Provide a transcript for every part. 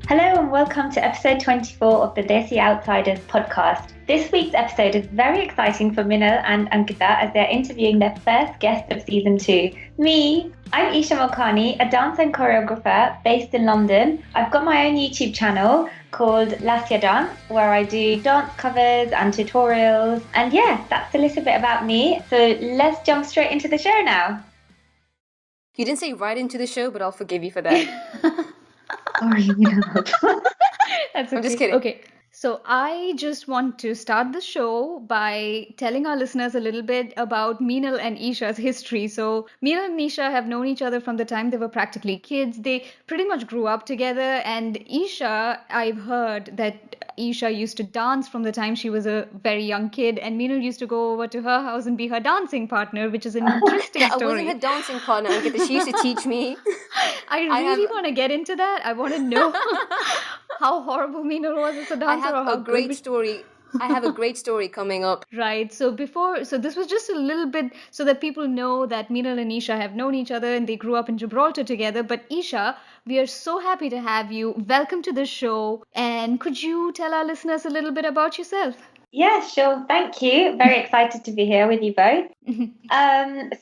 Hello and welcome to episode 24 of the Desi Outsiders podcast. This week's episode is very exciting for Minal and Ankita as they're interviewing their first guest of season 2, me. I'm Esha Malkani, a dance and choreographer based in London. I've got my own YouTube channel called Lasya Dance where I do dance covers and tutorials. And yeah, that's a little bit about me. So let's jump straight into the show now. You didn't say right into the show, but I'll forgive you for that. Sorry, That's okay. I'm just kidding. Okay. So I just want to start the show by telling our listeners a little bit about Meenal and Esha's history. So Meenal and Esha have known each other from the time they were practically kids. They pretty much grew up together. And Esha, I've heard that Esha used to dance from the time she was a very young kid, and Meenal used to go over to her house and be her dancing partner, which is an interesting story. I wasn't her dancing partner, Ankita. She used to teach me. I really want to get into that. I want to know how horrible Meenal was as a dancer. I have a great story coming up. Right. So this was just a little bit so that people know that Meenal and Esha have known each other and they grew up in Gibraltar together. But Esha, we are so happy to have you. Welcome to the show. And could you tell our listeners a little bit about yourself? Yeah, sure. Thank you. Very excited to be here with you both.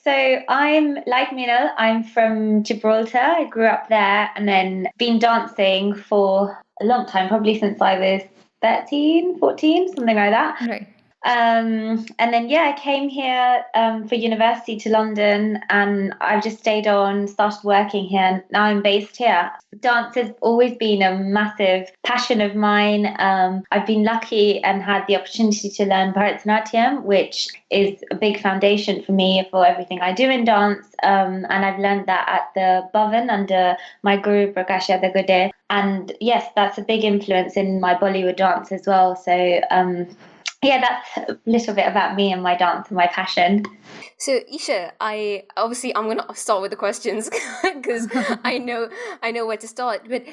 So I'm like Minal. I'm from Gibraltar. I grew up there and then been dancing for a long time, probably since I was 13, 14, something like that. Right. And then, I came here for university to London and I've just stayed on, started working here. Now I'm based here. Dance has always been a massive passion of mine. I've been lucky and had the opportunity to learn Bharatanatyam, which is a big foundation for me for everything I do in dance. And I've learned that at the Bhavan under my guru, Prakash Yadagode. And yes, that's a big influence in my Bollywood dance as well. So, that's a little bit about me and my dance and my passion. So Esha, I'm gonna start with the questions because I know where to start. But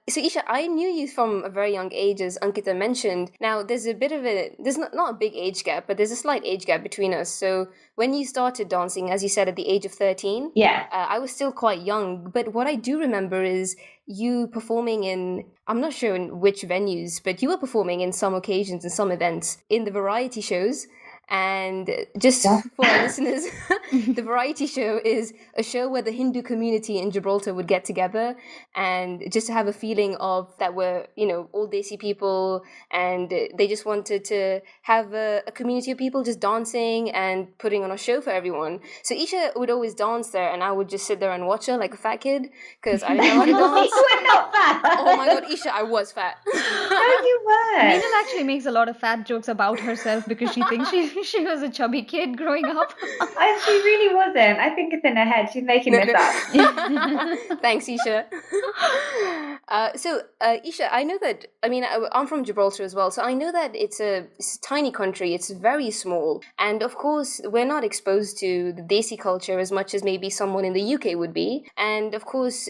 so Esha, I knew you from a very young age, as Ankita mentioned. Now there's not a big age gap, but there's a slight age gap between us. So when you started dancing, as you said, at the age of 13, I was still quite young. But what I do remember is you performing in, I'm not sure in which venues, but you were performing in some occasions and some events in the variety shows. And just for our listeners, the variety show is a show where the Hindu community in Gibraltar would get together and just to have a feeling of that we're, all Desi people, and they just wanted to have a community of people just dancing and putting on a show for everyone. So Esha would always dance there and I would just sit there and watch her like a fat kid because I didn't know how to dance. You were not fat. Oh my God, Esha, I was fat. No, you were. Meenal actually makes a lot of fat jokes about herself because she thinks she was a chubby kid growing up. She really wasn't. I think it's in her head. She's making this up. Thanks, Esha. So, Esha, I know that, I'm from Gibraltar as well, so I know that it's a tiny country. It's very small. And of course, we're not exposed to the Desi culture as much as maybe someone in the UK would be. And of course,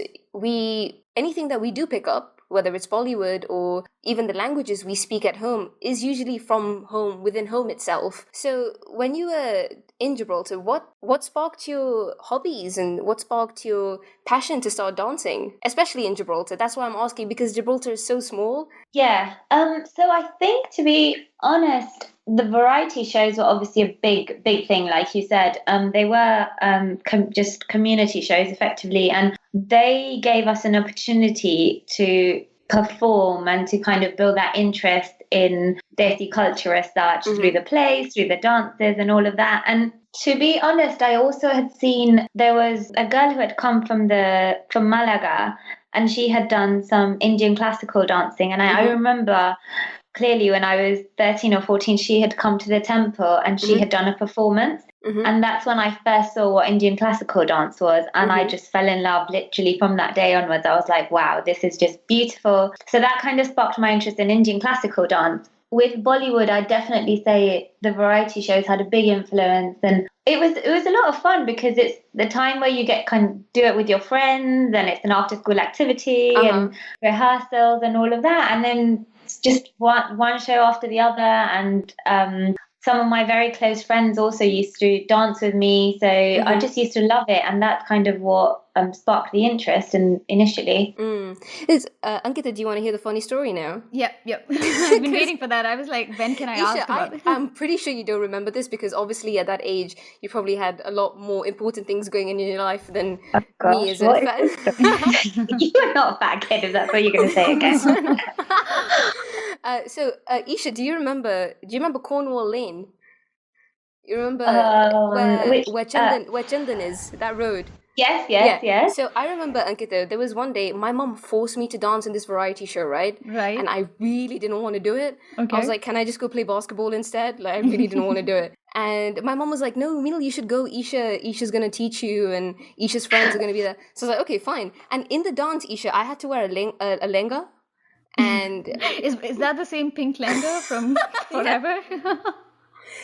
anything that we do pick up, whether it's Bollywood or even the languages we speak at home, is usually from home, within home itself. So when you were in Gibraltar, what sparked your hobbies and what sparked your passion to start dancing, especially in Gibraltar? That's why I'm asking, because Gibraltar is so small. Yeah. So I think, to be honest, the variety shows were obviously a big thing, like you said. They were just community shows, effectively, and they gave us an opportunity to perform and to kind of build that interest in Desi culture as such, through the plays, through the dances and all of that. And to be honest, I also had seen there was a girl who had come from Malaga, and she had done some Indian classical dancing. And I remember clearly when I was 13 or 14, she had come to the temple and she had done a performance. And that's when I first saw what Indian classical dance was. And I just fell in love literally from that day onwards. I was like, wow, this is just beautiful. So that kind of sparked my interest in Indian classical dance. With Bollywood, I'd definitely say the variety shows had a big influence. And it was a lot of fun because it's the time where you get kind of do it with your friends and it's an after school activity and rehearsals and all of that. And then it's just one show after the other. And some of my very close friends also used to dance with me. So I just used to love it. And that's kind of what sparked the interest initially. Ankita, do you want to hear the funny story now? Yep. I've been waiting for that. I was like, when can I Isha, ask about it? I'm pretty sure you don't remember this because obviously at that age you probably had a lot more important things going on in your life than me as a fan. You are not a fat kid if that's what you're going to say again. So Isha, do you remember Cornwall Lane? You remember where Chandan is, that road? Yes. So I remember, Ankita, there was one day my mom forced me to dance in this variety show, right? Right. And I really didn't want to do it. Okay. I was like, can I just go play basketball instead? Like, I really didn't want to do it. And my mom was like, no, Meenal, you should go. Isha's going to teach you and Isha's friends are going to be there. So I was like, okay, fine. And in the dance, Isha, I had to wear a lenga. And is that the same pink lenga from forever?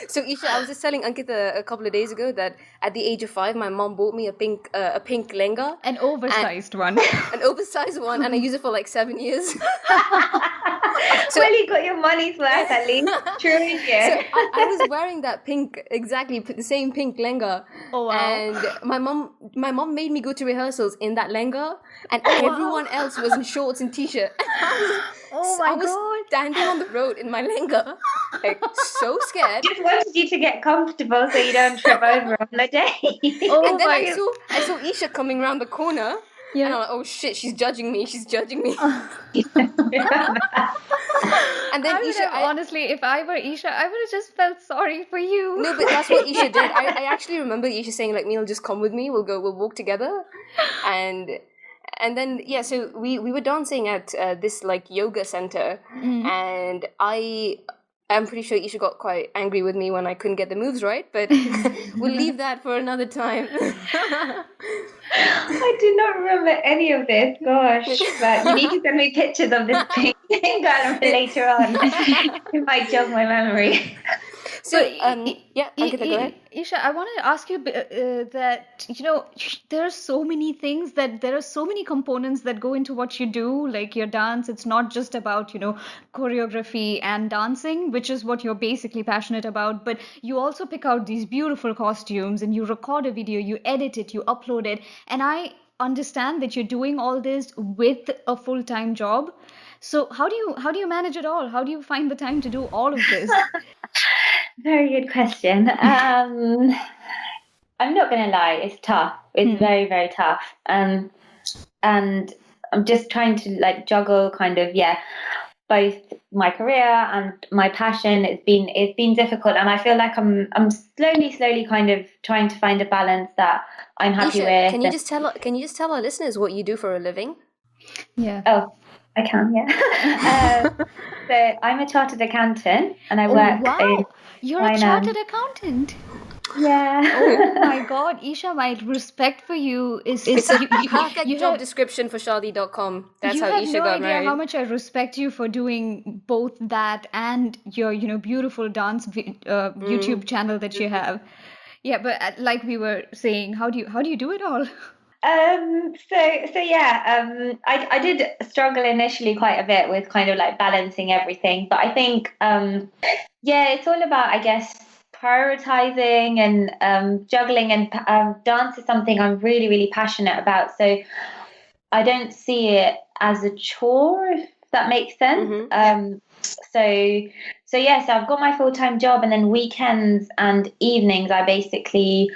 So Isha, I was just telling Ankita a couple of days ago that at the age of 5, my mom bought me a pink lenga, an oversized one, and I used it for like 7 years. So well, you got your money's worth at least. True, yeah. So I was wearing that the same pink lenga. Oh wow! And my mom made me go to rehearsals in that lenga, and everyone else was in shorts and t-shirt. I was standing on the road in my lenga, like so scared. Just wanted you to get comfortable so you don't trip over on the day. And then I saw Isha coming around the corner. Yeah. And I'm like, oh shit, she's judging me. And then honestly, if I were Isha, I would have just felt sorry for you. No, but that's what Isha did. I actually remember Isha saying like, Meenal, just come with me. We'll walk together. And then, yeah, so we were dancing at this like yoga center, and I'm pretty sure Isha got quite angry with me when I couldn't get the moves right, but we'll leave that for another time. I do not remember any of this, gosh. But you need to send me pictures of this pink thing later on. It might jog my memory. So, Ankita, go ahead. Isha, I wanted to ask you that, there are so many things there are so many components that go into what you do, like your dance. It's not just about, choreography and dancing, which is what you're basically passionate about, but you also pick out these beautiful costumes and you record a video, you edit it, you upload it. And I understand that you're doing all this with a full-time job. So how do you manage it all? How do you find the time to do all of this? Very good question. I'm not going to lie, it's tough. It's very, very tough. And I'm just trying to like juggle kind of, both my career and my passion. It's been difficult, and I feel like I'm slowly kind of trying to find a balance that I'm happy with. Can you just tell our listeners what you do for a living? Yeah. Oh, I can, yeah. So I'm a chartered accountant, and I work in You're finance. A chartered accountant. Yeah. Oh my God, Isha, my respect for you is a perfect job description for Shadi.com. That's how Isha got married. You have no idea how much I respect you for doing both that and your, beautiful dance YouTube channel that you have. Yeah, but like we were saying, how do you do it all? I did struggle initially quite a bit with kind of like balancing everything, but I think it's all about, I guess, prioritizing and juggling, and dance is something I'm really, really passionate about, so I don't see it as a chore, if that makes sense. So I've got my full-time job, and then weekends and evenings I basically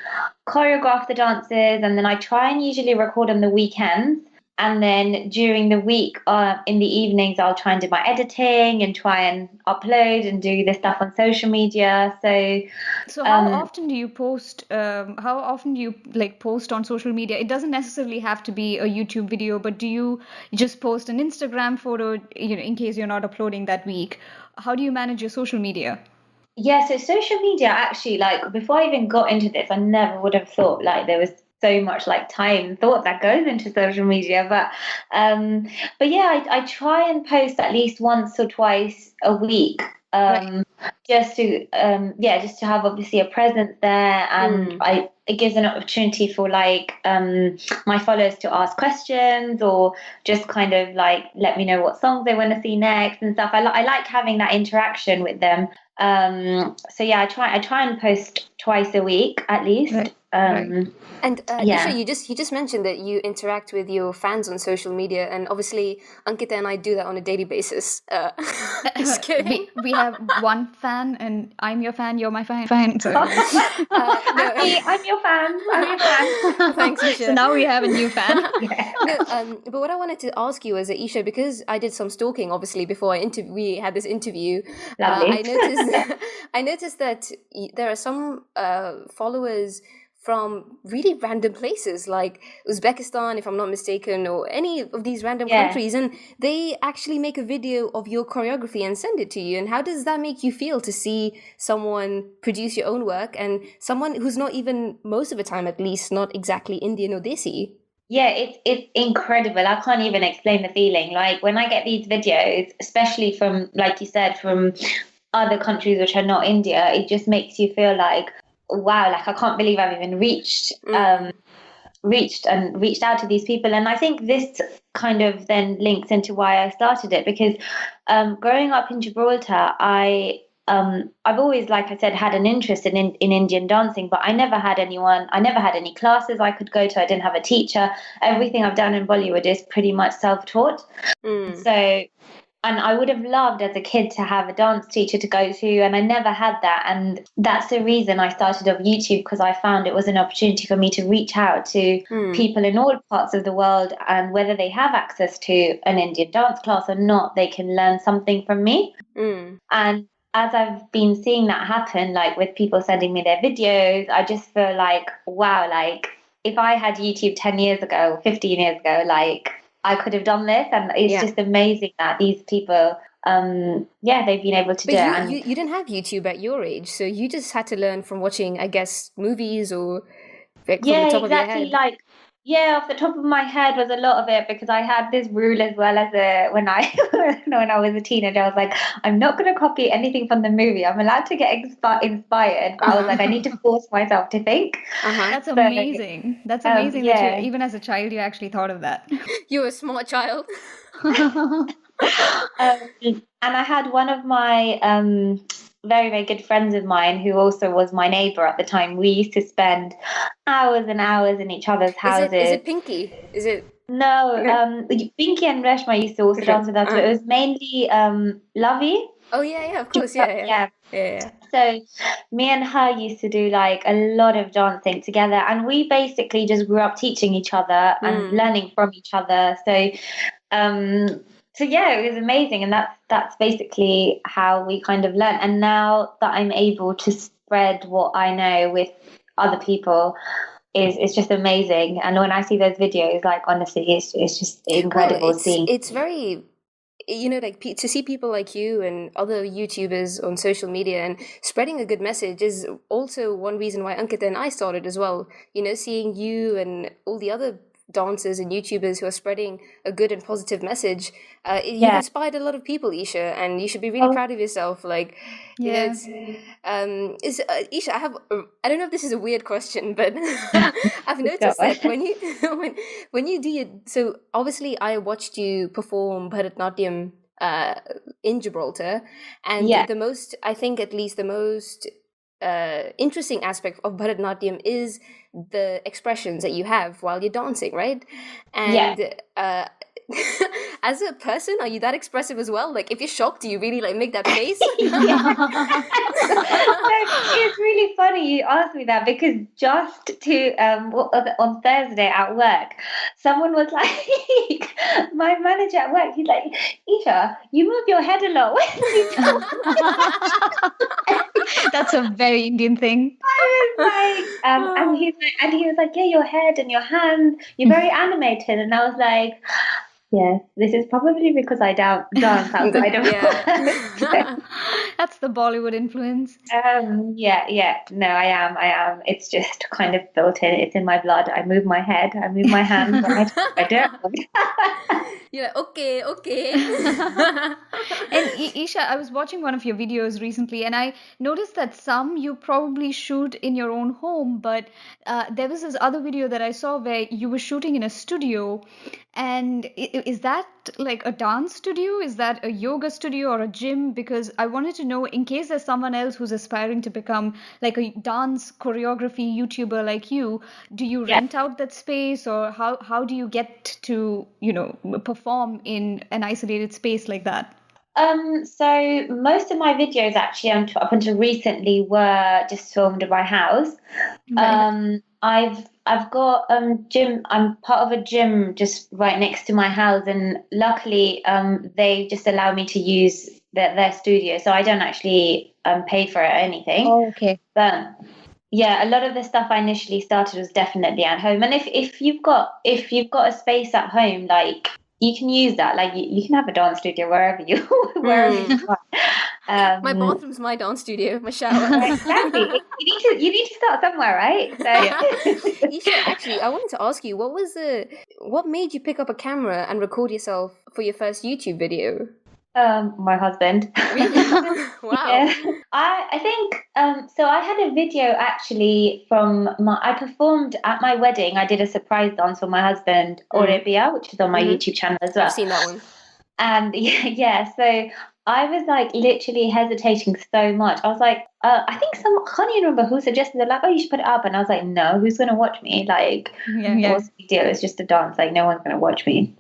choreograph the dances, and then I try and usually record on the weekends, and then during the week in the evenings I'll try and do my editing and try and upload and do the stuff on social media. So how often do you post post on social media? It doesn't necessarily have to be a YouTube video, but do you just post an Instagram photo, in case you're not uploading that week? How do you manage your social media? Yeah, so social media, actually, like before I even got into this, I never would have thought like there was so much like time and thought that goes into social media. But I try and post at least once or twice a week. Just to have obviously a presence there, and it gives an opportunity for like my followers to ask questions or just kind of like let me know what songs they want to see next and stuff. I like having that interaction with them. So yeah, I try and post twice a week at least. Right. And Yeah. Esha, you just mentioned that you interact with your fans on social media, and obviously Ankita and I do that on a daily basis. Just kidding. We have one fan, and I'm your fan, you're my fan. So, No. I'm your fan. I'm your fan. Thanks, Esha. so now we have a new fan. Yeah. No, but what I wanted to ask you is that Esha, because I did some stalking, obviously, before we had this interview, Lovely. I noticed that there are some followers from really random places like Uzbekistan, if I'm not mistaken, or any of these random Yeah. countries, and they actually make a video of your choreography and send it to you. And how does that make you feel to see someone produce your own work, and someone who's not even, most of the time at least, not exactly Indian or Desi? Yeah, it's incredible. I can't even explain the feeling. Like when I get these videos, especially from, like you said, from other countries which are not India, it just makes you feel like, wow, like I can't believe I've even reached out to these people. And I think this kind of then links into why I started it, because growing up in Gibraltar, I've always, like I said, had an interest in Indian dancing, but I never had any classes I could go to. I didn't have a teacher. Everything I've done in Bollywood is pretty much self-taught. So, and I would have loved as a kid to have a dance teacher to go to, and I never had that. And that's the reason I started off YouTube, because I found it was an opportunity for me to reach out to people in all parts of the world, and whether they have access to an Indian dance class or not, they can learn something from me. And as I've been seeing that happen, like with people sending me their videos, I just feel like, wow, like if I had YouTube 10 years ago, 15 years ago, like I could have done this. And it's just amazing that these people, they've been able to do it. You didn't have YouTube at your age, so you just had to learn from watching, I guess, movies or from the top of your head. Like, yeah, off the top of my head was a lot of it, because I had this rule as well as when I was a teenager. I was like, I'm not going to copy anything from the movie. I'm allowed to get inspired. But I was like, I need to force myself to think. That's amazing. That's amazing that you, even as a child, you actually thought of that. You're a smart child. And I had one of my very, very good friends of mine who also was my neighbor at the time. We used to spend hours and hours in each other's houses. Is it Pinky? Is it? No, Pinky and Reshma used to also dance with us, but it was mainly Lovey. Oh yeah, of course, yeah. So me and her used to do like a lot of dancing together, and we basically just grew up teaching each other and learning from each other. So yeah, it was amazing, and that's basically how we kind of learned. And now that I'm able to spread what I know with other people, it's just amazing. And when I see those videos, like honestly, it's just incredible seeing. It's very, like to see people like you and other YouTubers on social media and spreading a good message is also one reason why Ankita and I started as well. Seeing you and all the other dancers and YouTubers who are spreading a good and positive message, you've inspired a lot of people, Esha, and you should be really proud of yourself. Like, Esha, I don't know if this is a weird question, but I've noticed that when you do so obviously I watched you perform Bharatnatyam in Gibraltar, and the most interesting aspect of Bharatnatyam is the expressions that you have while you're dancing, right? And as a person, are you that expressive as well? Like, if you're shocked, do you really like make that face? It's really funny you asked me that, because just on Thursday at work, someone was like, my manager at work, he's like, Esha, you move your head a lot when you talk. That's a very Indian thing. I was like, and he was like, yeah, your head and your hands, you're very animated. And I was like, yes, this is probably because I dance outside of work. That's the Bollywood influence. No, I am. It's just kind of built in. It's in my blood. I move my head, I move my hands, I don't. You're like, okay. And Esha, I was watching one of your videos recently, and I noticed that some you probably shoot in your own home, but there was this other video that I saw where you were shooting in a studio. And is that like a dance studio? Is that a yoga studio or a gym? Because I wanted to know, in case there's someone else who's aspiring to become like a dance choreography YouTuber like you, do you rent out that space, or how do you get to, perform in an isolated space like that? So most of my videos actually up until recently were just filmed in my house. Right. I've got gym. I'm part of a gym just right next to my house, and luckily they just allow me to use their studio, so I don't actually pay for it or anything. Oh, okay. But yeah, a lot of the stuff I initially started was definitely at home. And if you've got a space at home, like you can use that. Like you can have a dance studio wherever you want. My bathroom's my dance studio, my shower. Exactly. You need to start somewhere, right? So Esha, actually, I wanted to ask you, what made you pick up a camera and record yourself for your first YouTube video? My husband. Wow. Yeah. I think so I had a video actually from I performed at my wedding. I did a surprise dance for my husband, Oribia, which is on my YouTube channel as well. I've seen that one. And yeah, so I was like literally hesitating so much. I was like, I think I can't even remember who suggested it. Like, oh, you should put it up. And I was like, no, who's going to watch me? Like, what's the big deal? It's just a dance. Like, no one's going to watch me.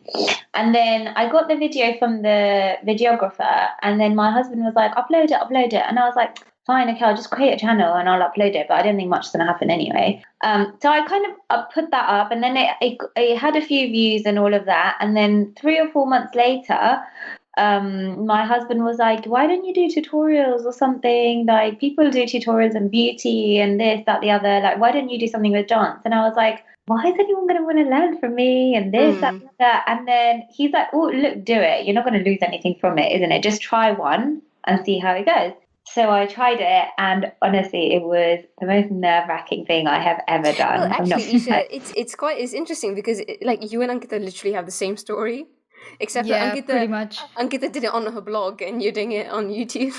And then I got the video from the videographer. And then my husband was like, upload it. And I was like, fine, okay, I'll just create a channel and I'll upload it. But I don't think much is going to happen anyway. So I kind of put that up. And then it had a few views and all of that. And then 3 or 4 months later, my husband was like, why don't you do tutorials or something? Like, people do tutorials in beauty and this, that, the other. Like, why don't you do something with dance? And I was like, why is anyone going to want to learn from me and this, that, that? And then he's like, oh, look, do it. You're not going to lose anything from it, isn't it? Just try one and see how it goes. So I tried it, and honestly, it was the most nerve-wracking thing I have ever done. Well, actually, Esha, it's interesting because like you and Ankita literally have the same story. Except for Ankita, pretty much. Ankita did it on her blog and you're doing it on YouTube.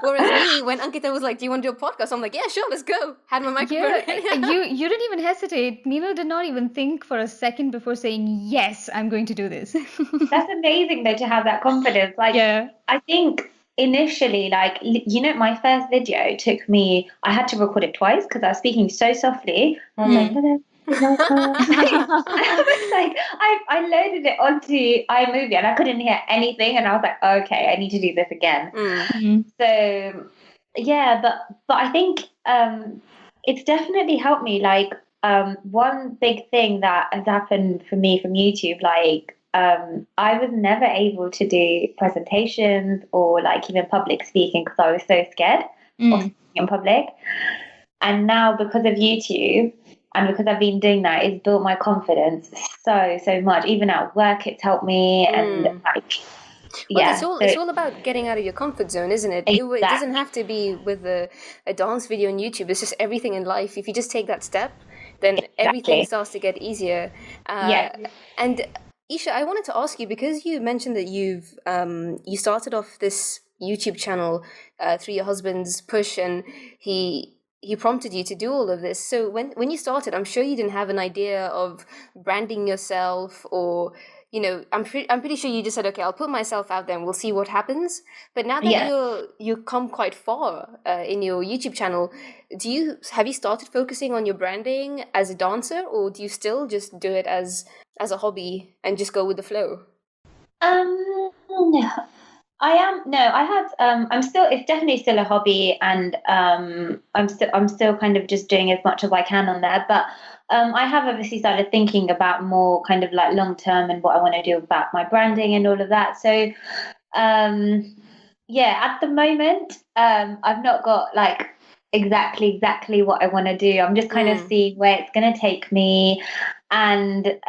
Whereas me, when Ankita was like, do you want to do a podcast? I'm like, yeah, sure, let's go. Had my microphone. Yeah, you didn't even hesitate. Meenal did not even think for a second before saying, yes, I'm going to do this. That's amazing, though, to have that confidence. Like, I think initially, like, my first video took me, I had to record it twice because I was speaking so softly. I was like, hello. I was like, I loaded it onto iMovie and I couldn't hear anything, and I was like, okay, I need to do this again. So yeah, but I think it's definitely helped me. Like, one big thing that has happened for me from YouTube, like, I was never able to do presentations or like even public speaking because I was so scared of speaking in public. And now, because of YouTube and because I've been doing that, it's built my confidence so much. Even at work, it's helped me. And like, it's all about getting out of your comfort zone, isn't it? Exactly. It doesn't have to be with a dance video on YouTube. It's just everything in life. If you just take that step, then everything starts to get easier. And Esha, I wanted to ask you, because you mentioned that you started off this YouTube channel through your husband's push, and he prompted you to do all of this. So when you started, I'm sure you didn't have an idea of branding yourself, or I'm pretty sure you just said, okay, I'll put myself out there and we'll see what happens. But now that you come quite far in your YouTube channel, have you started focusing on your branding as a dancer, or do you still just do it as a hobby and just go with the flow? No. It's definitely still a hobby, and I'm still kind of just doing as much as I can on there. But I have obviously started thinking about more kind of like long term and what I want to do about my branding and all of that. So at the moment, I've not got like exactly what I want to do. I'm just kind of seeing where it's going to take me. And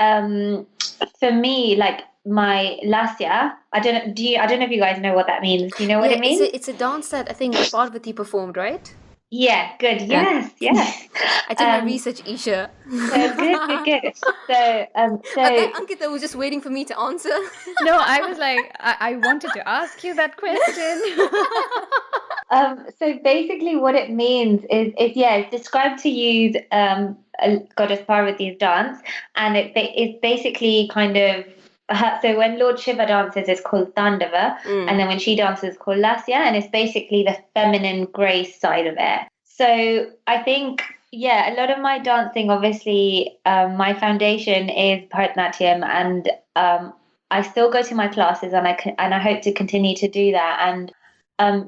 for me, like, my Lasya, I don't know if you guys know what that means. Do you know what it means? It's a dance that I think Parvati performed, right? Yeah, good. Yes. I did my research, Esha. So good. So Ankita was just waiting for me to answer. No, I was like, I wanted to ask you that question. So basically what it means is it's described to use Goddess Parvati's dance, and it's basically kind of So when Lord Shiva dances, it's called Tandava, and then when she dances, it's called Lasya, and it's basically the feminine grace side of it. So I think, yeah, a lot of my dancing, obviously, my foundation is Bharatanatyam, and I still go to my classes, and I hope to continue to do that. And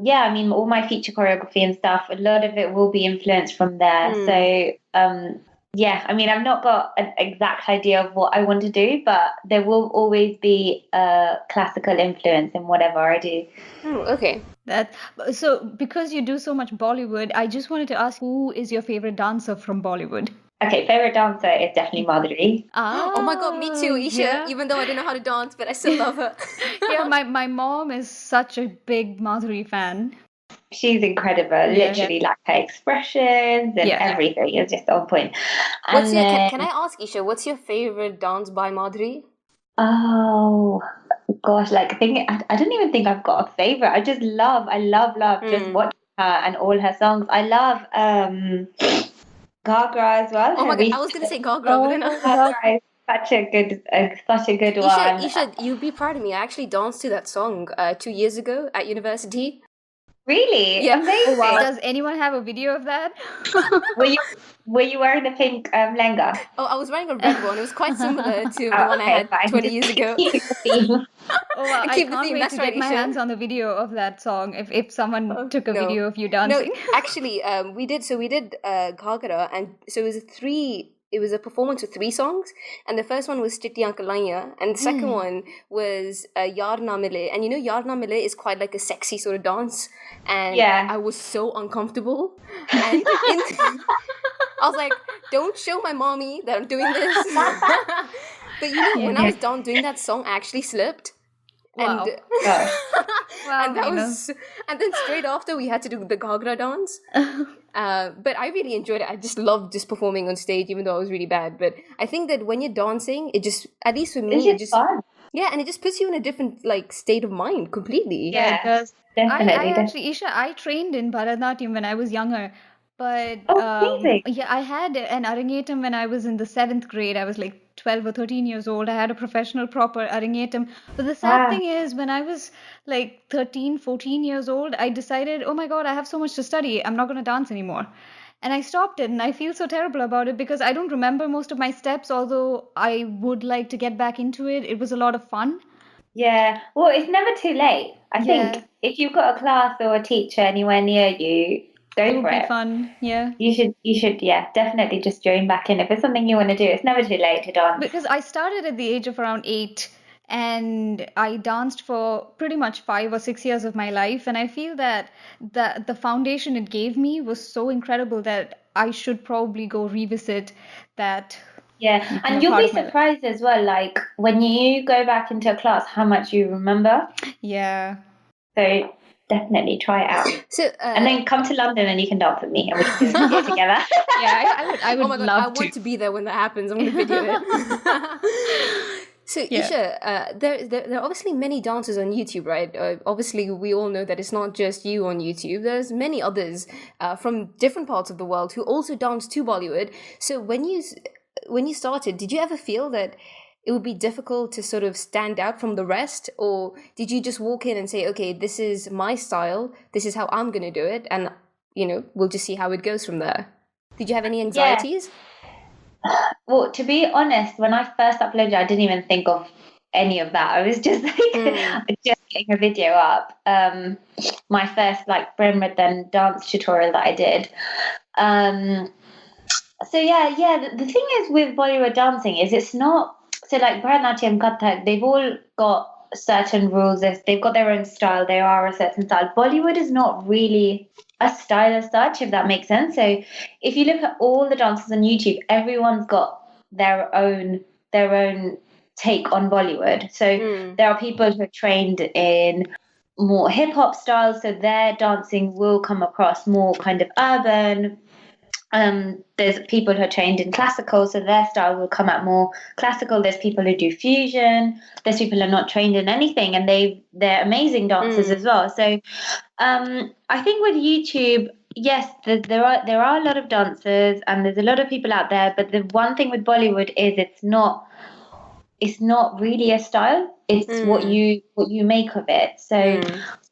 yeah, I mean, all my feature choreography and stuff, a lot of it will be influenced from there. So yeah, I mean, I've not got an exact idea of what I want to do, but there will always be a classical influence in whatever I do. Okay. So because you do so much Bollywood, I just wanted to ask, who is your favorite dancer from Bollywood? Okay, favorite dancer is definitely Madhuri. Oh my god, me too, Esha. Yeah. Even though I don't know how to dance, but I still love her. Yeah, my mom is such a big Madhuri fan. She's incredible. Literally, like her expressions and everything is just on point. What's your, can I ask, Esha, what's your favorite dance by Madhuri? Oh gosh, like I don't even think I've got a favorite. I love just watching her and all her songs. I love Gagra as well. Oh my god, I was gonna say Gagra, but then Gagra is such a good one. Esha, you'd be proud of me. I actually danced to that song 2 years ago at university. Really? Yeah. Amazing. Oh, wow. Does anyone have a video of that? Were you wearing the pink lenga? Oh, I was wearing a red one. It was quite similar to the one I had 20 years ago. Oh, wow. I can't wait to get my hands on the video of that song if someone took a video of you dancing. No, actually, we did Ghagara, and so it was a performance with 3 songs, and the first one was Chitti Kalaiya, and the second one was Yaar Na Mile, and you know Yaar Na Mile is quite like a sexy sort of dance, and I was so uncomfortable, and I was like, don't show my mommy that I'm doing this. But you know, when I was done doing that song, I actually slipped. Wow. And, wow, and then straight after we had to do the Ghagra dance. But I really enjoyed it. I just loved just performing on stage, even though I was really bad. But I think that when you're dancing, it just, at least for me, it just fun. Yeah, and it just puts you in a different like state of mind completely. Yeah, it does. Definitely. I actually, Esha, I trained in Bharatanatyam when I was younger. But yeah, I had an arangetam when I was in the 7th grade. I was like 12 or 13 years old. I had a professional proper arangetam. But the sad thing is, when I was like 13, 14 years old, I decided, oh my God, I have so much to study. I'm not going to dance anymore. And I stopped it, and I feel so terrible about it because I don't remember most of my steps, although I would like to get back into it. It was a lot of fun. Yeah, well, it's never too late. I think if you've got a class or a teacher anywhere near you, go for it. It would be fun, yeah. You should, yeah, definitely just join back in. If it's something you want to do, it's never too late to dance. Because I started at the age of around 8, and I danced for pretty much 5 or 6 years of my life, and I feel that the foundation it gave me was so incredible that I should probably go revisit that. Yeah, and you'll be surprised as well, like when you go back into a class, how much you remember. Yeah. So definitely try it out. So, and then come to London and you can dance with me and we can do it together. Yeah, I would oh my God, love I want to be there when that happens. I'm going to video it. So, Esha, there are obviously many dancers on YouTube, right? Obviously, we all know that it's not just you on YouTube. There's many others from different parts of the world who also dance to Bollywood. So when you started, did you ever feel that it would be difficult to sort of stand out from the rest? Or did you just walk in and say, okay, this is my style, this is how I'm going to do it, and, you know, we'll just see how it goes from there? Did you have any anxieties? Well, to be honest, when I first uploaded, I didn't even think of any of that. I was just like, just getting a video up. My first like Brahmadan dance tutorial that I did. So the thing is with Bollywood dancing is it's not, so like Bharatanatyam, Kathak, they've all got certain rules. They've got their own style. They are a certain style. Bollywood is not really a style as such, if that makes sense. So if you look at all the dancers on YouTube, everyone's got their own take on Bollywood. So there are people who are trained in more hip hop styles, so their dancing will come across more kind of urban. There's people who are trained in classical, so their style will come out more classical. There's people who do fusion. There's people who are not trained in anything, and they're amazing dancers as well. So I think with YouTube, yes, there are a lot of dancers, and there's a lot of people out there. But the one thing with Bollywood is it's not it's not really a style. It's what you make of it. So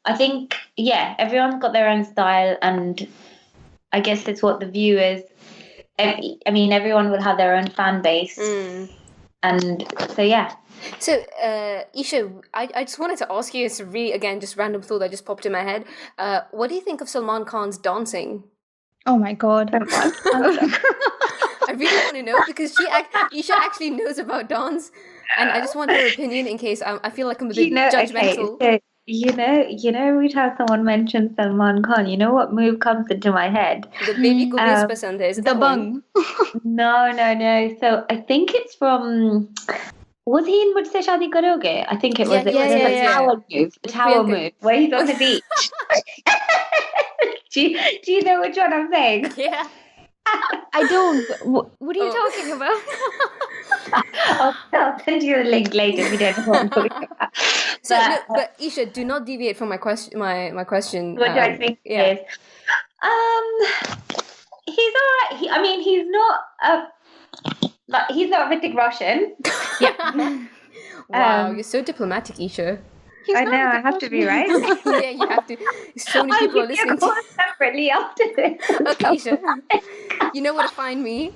I think, yeah, everyone's got their own style, and I guess it's what the viewers. I mean, everyone will have their own fan base, and so yeah. So, Esha, I just wanted to ask you, it's a really, again, just random thought that just popped in my head. What do you think of Salman Khan's dancing? Oh my God. I really want to know, because Esha actually knows about dance, and I just want her opinion in case I feel like I'm a bit judgmental. Okay, so, every time someone mentions Salman Khan, you know what move comes into my head? The baby ko bhi pasand hai. Is it The that one? bung. No. So I think it's from. Was he in Mujhse Shaadi Karoge? I think it was. Yeah, It was yeah, the yeah. towel move. The With towel Priyanka. move where he's on the beach. Do you know which one I'm saying? Yeah. I don't. What are you talking about? I'll send you the link later if you don't know what I'm talking about. So no, but Esha, do not deviate from my question. My question. What do I think yeah. it is? He's all right. I mean, he's not he's not Hrithik Roshan. Yeah. Wow, you're so diplomatic, Esha. He's I not know, a I have to be right. Yeah, you have to. So many people are listening to. separately after this. Okay, Esha, you know where to find me.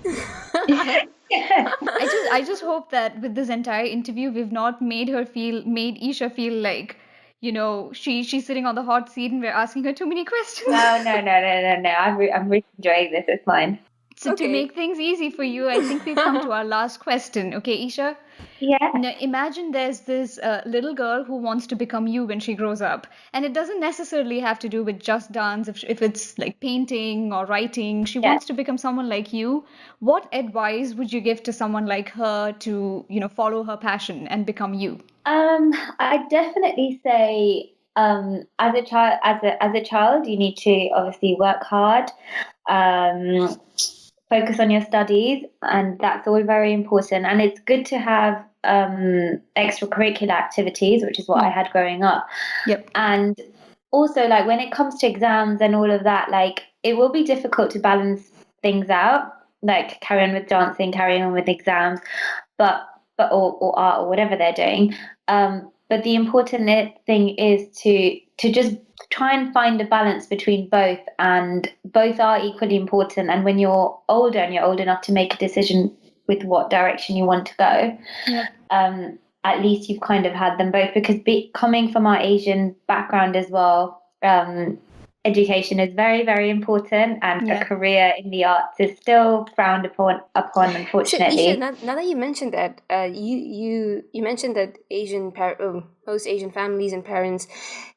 I just hope that with this entire interview, we've not made Esha feel like, she's sitting on the hot seat and we're asking her too many questions. No. I'm really enjoying this. It's fine. So to make things easy for you, I think we've come to our last question. Okay, Esha? Yeah. Now, imagine there's this little girl who wants to become you when she grows up. And it doesn't necessarily have to do with just dance. If it's like painting or writing, she wants to become someone like you. What advice would you give to someone like her to, follow her passion and become you? I definitely say, as a child, you need to obviously work hard. Focus on your studies, and that's all very important. And it's good to have extracurricular activities, which is what I had growing up. Yep. And also, like, when it comes to exams and all of that, like, it will be difficult to balance things out, like carry on with dancing, carry on with exams, or art or whatever they're doing. But the important thing is to just try and find a balance between both, and both are equally important. And when you're older and you're old enough to make a decision with what direction you want to go, at least you've kind of had them both, because coming from our Asian background as well, education is very, very important, and a career in the arts is still frowned upon, unfortunately. So, Esha, now that you mentioned that, you mentioned that most Asian families and parents,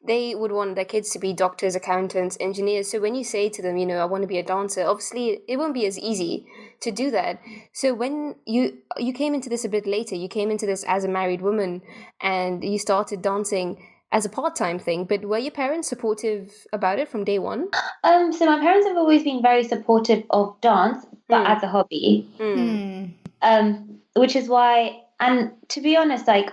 they would want their kids to be doctors, accountants, engineers. So when you say to them, I want to be a dancer, obviously it won't be as easy to do that. So when you came into this a bit later, you came into this as a married woman, and you started dancing as a part-time thing, but were your parents supportive about it from day one? So my parents have always been very supportive of dance, but as a hobby. Which is why, and to be honest, like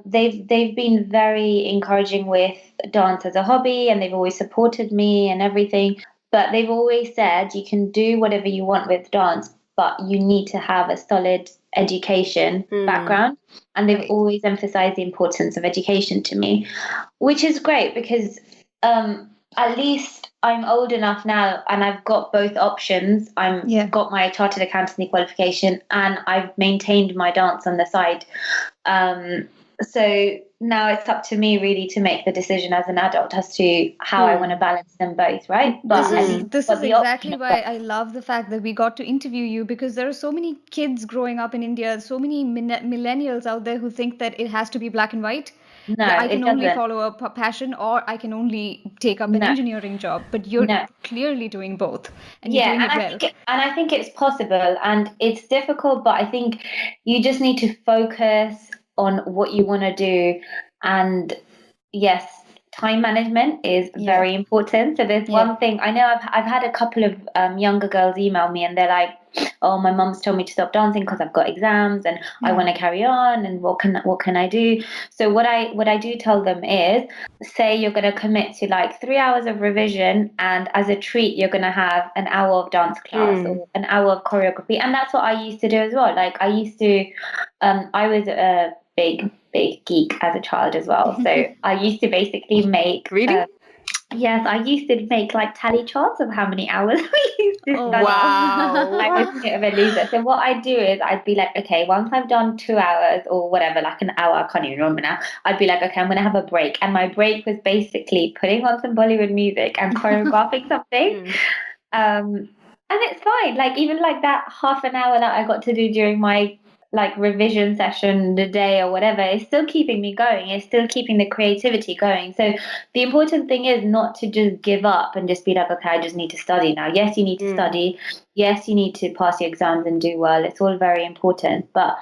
they've been very encouraging with dance as a hobby, and they've always supported me and everything. But they've always said you can do whatever you want with dance, but you need to have a solid education background. And they've always emphasized the importance of education to me, which is great, because at least I'm old enough now and I've got both options. Got my chartered accountancy qualification, and I've maintained my dance on the side. So now it's up to me really to make the decision as an adult as to how I want to balance them both, right? But this is exactly why I love the fact that we got to interview you, because there are so many kids growing up in India, so many millennials out there who think that it has to be black and white. No, I can only follow a passion, or I can only take up an engineering job. But you're clearly doing both, and you're doing it well. And I think it's possible, and it's difficult, but I think you just need to focus on what you want to do. And yes, time management is very important. So there's one thing I know, I've had a couple of younger girls email me, and they're like, oh, my mom's told me to stop dancing because I've got exams and I want to carry on, and what can I do? So what I do tell them is, say you're going to commit to like 3 hours of revision, and as a treat you're going to have an hour of dance class or an hour of choreography. And that's what I used to do as well. Like I used to I was big geek as a child as well. So I used to basically make Really? yes, I used to make like tally charts of how many hours we used to Oh, study. Wow. I was a bit of a loser. So what I'd do is I'd be like, okay, once I've done 2 hours or whatever, like an hour, I can't even remember now. I'd be like, okay, I'm gonna have a break, and my break was basically putting on some Bollywood music and choreographing something. And it's fine. Like even like that half an hour that I got to do during my like revision session the day or whatever, it's still keeping me going. It's still keeping the creativity going. So the important thing is not to just give up and just be like, okay, I just need to study now. Yes, you need to study. Yes, you need to pass your exams and do well. It's all very important. But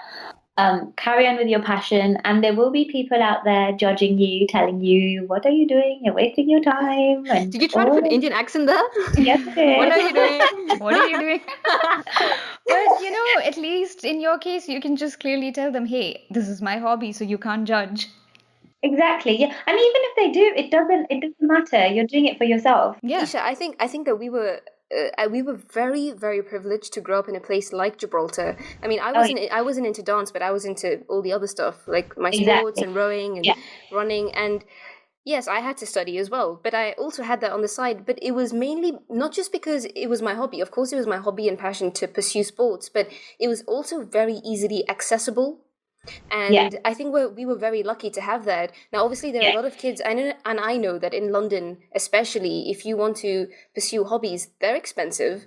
carry on with your passion, and there will be people out there judging you, telling you, what are you doing? You're wasting your time. And Did you try to put Indian accent there? Yes, it is. What are you doing? What are you doing? But you know, at least in your case, you can just clearly tell them, hey, this is my hobby, so you can't judge. Exactly. Yeah. And even if they do, it doesn't matter. You're doing it for yourself. Yeah. Esha, I think that we were very, very privileged to grow up in a place like Gibraltar. I mean, I wasn't into dance, but I was into all the other stuff, like my sports and rowing and running. And yes, I had to study as well, but I also had that on the side. But it was mainly not just because it was my hobby. Of course, it was my hobby and passion to pursue sports, but it was also very easily accessible. And I think we were very lucky to have that. Now, obviously, there are a lot of kids, I know that in London, especially, if you want to pursue hobbies, they're expensive.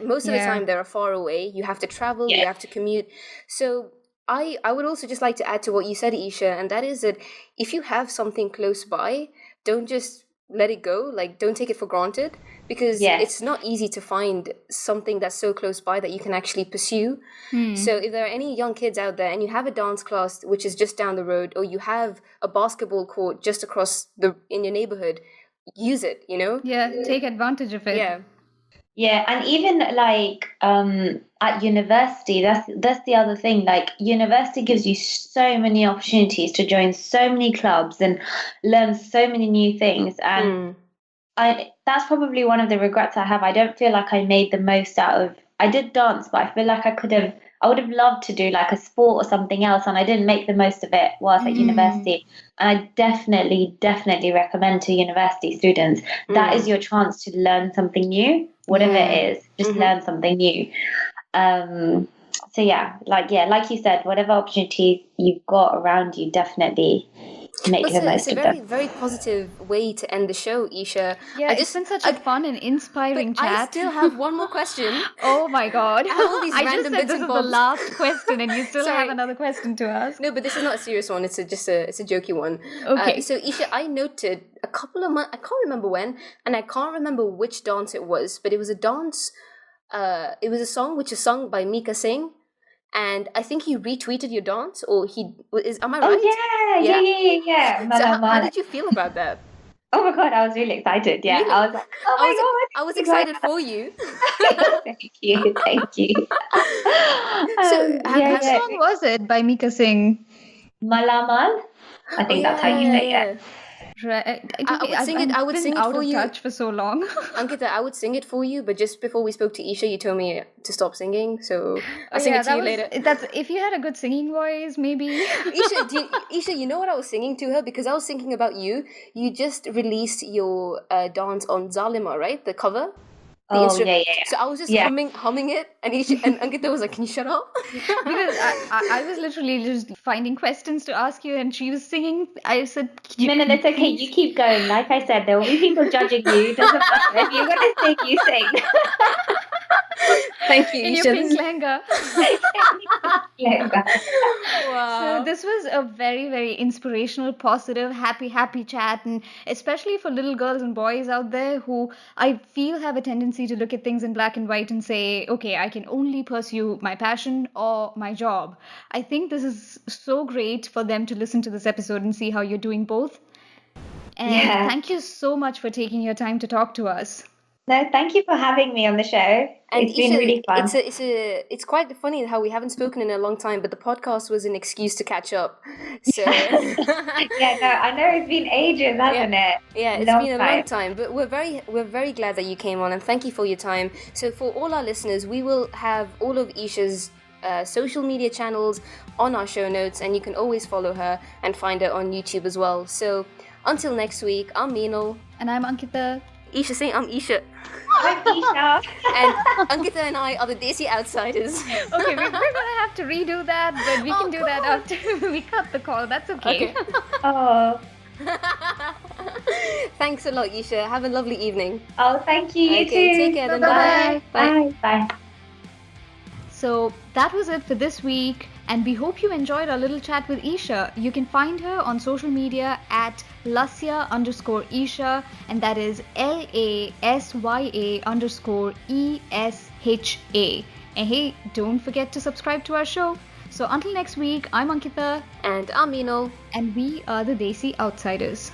Most of the time, they're far away. You have to travel, you have to commute. So I would also just like to add to what you said, Esha, and that is that if you have something close by, don't just let it go. Like, don't take it for granted, because it's not easy to find something that's so close by that you can actually pursue. So if there are any young kids out there and you have a dance class which is just down the road, or you have a basketball court just across in your neighborhood, use it, you know? Yeah, take advantage of it. Yeah, and even like at university, that's the other thing. Like university gives you so many opportunities to join so many clubs and learn so many new things. And that's probably one of the regrets I have. I don't feel like I made the most out of. I did dance, but I feel like I would have loved to do like a sport or something else, and I didn't make the most of it whilst at university. And I definitely recommend to university students, that is your chance to learn something new, whatever it is, just learn something new. So like you said, whatever opportunities you've got around you, definitely make the most of them. It's a very, very positive way to end the show, Esha. Yeah, it's been such a fun and inspiring chat. I still have one more question. Oh my god. I just said this is the last question and you still have another question to ask. No, but this is not a serious one. It's just a jokey one. Okay. So Esha, I noted a couple of months, I can't remember when, and I can't remember which dance it was, but it was a dance, it was a song which is sung by Mika Singh. And I think he retweeted your dance, or am I right? Oh yeah. So how did you feel about that? Oh my god, I was really excited. Yeah, really? I was like, oh my god, I was excited for you. Thank you. So, what song was it by Mika Singh? Malamal. I think that's how you say it. Right. I would sing it. I would sing it for you. Out of touch for so long. Ankita, I would sing it for you, but just before we spoke to Esha, you told me to stop singing, so I'll sing it to you later. That's if you had a good singing voice, maybe. Esha, you know what I was singing to her, because I was thinking about you. You just released your dance on Zalima, right? The cover. Yeah. So I was just humming it, and Ankita was like, "Can you shut up?" Because I was literally just finding questions to ask you, and she was singing. I said, "No, it's okay. You keep going." Like I said, there will be people judging you. It doesn't matter. If you're gonna sing, you sing. Thank you. In your pink lehenga. Wow. So this was a very, very inspirational, positive, happy chat, and especially for little girls and boys out there who I feel have a tendency to look at things in black and white and say, okay, I can only pursue my passion or my job. I think this is so great for them to listen to this episode and see how you're doing both. And thank you so much for taking your time to talk to us. No, thank you for having me on the show. And it's been really fun. It's quite funny how we haven't spoken in a long time, but the podcast was an excuse to catch up. So I know it's been ages, hasn't it? Yeah, it's been a long time, but we're very glad that you came on, and thank you for your time. So for all our listeners, we will have all of Esha's social media channels on our show notes, and you can always follow her and find her on YouTube as well. So until next week, I'm Meenal. And I'm Ankita. Isha, say I'm Isha. I'm Esha. And Ankita and I are the Desi Outsiders. Okay, we're gonna have to redo that, but we can do that after we cut the call. That's okay. Oh. Thanks a lot, Isha. Have a lovely evening. Oh, thank you. You Okay, too. take care then. Bye. Bye. Bye. So that was it for this week, and we hope you enjoyed our little chat with Esha. You can find her on social media at Lasya_Esha, and that is LASYA_ESHA. And hey, don't forget to subscribe to our show. So until next week, I'm Ankita, And I'm Meenal. and we are the Desi Outsiders.